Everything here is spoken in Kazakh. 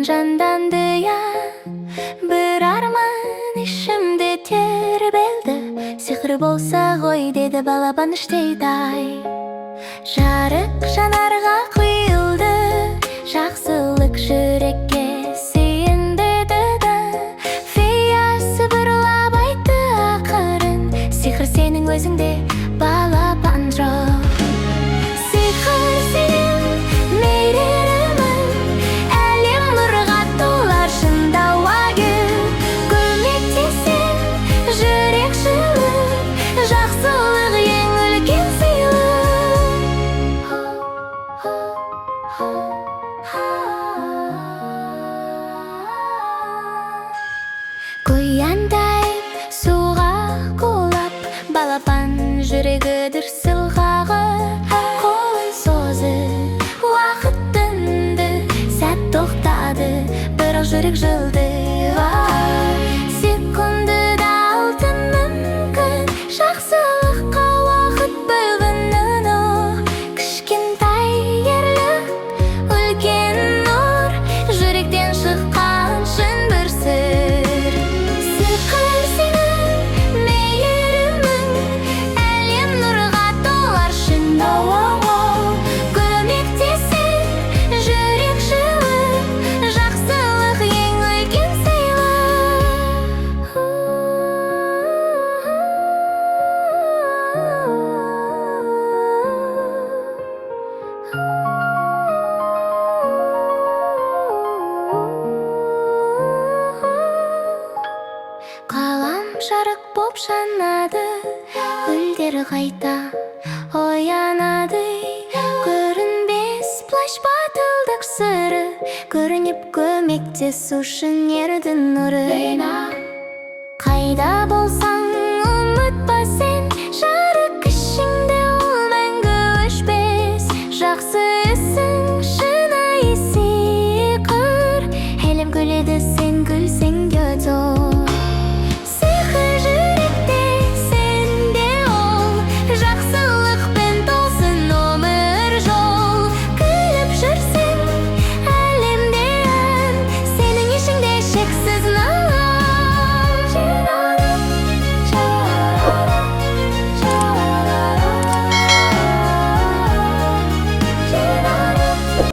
жанданды я. Бір арман ішімде тербелді. Сиқыр болса ғой деді балапан іштейді ай. Жарық жанарға құйылды, жақсылық жүрекке сыйындырды да. Фея сыбырлап айтты ақырын, сиқыр сенің өзіңде, балапан жоқ. Сиқыр сенің мейірімің, әлем нұрға толар шындау гүл. Көмектесең жүрек жылып, жақсылық ең үлкен қояндай суға құлап, балапан жүрегі дүрсіл қағып, қолын созып уақыт тынды, сәт тоқтады, бірақ жүрек жылды. Секундыда алтын мүмкін, жақсылыққа уақыт бөлгін. Кішкентай ерлік, үлкен нұр, жүректен шыққан шын бір сыр. Сиқыр сенің мейірімің, әлем нұрға толар шындау. Көмектесең жүрек жылып, жақсылық ең үлкен қалам жарық боп жанады, гүлдер қайта оянады. Көрінбес плащ батылдық сыры, көрініп көмектесуші ердің нұры. Қайда болса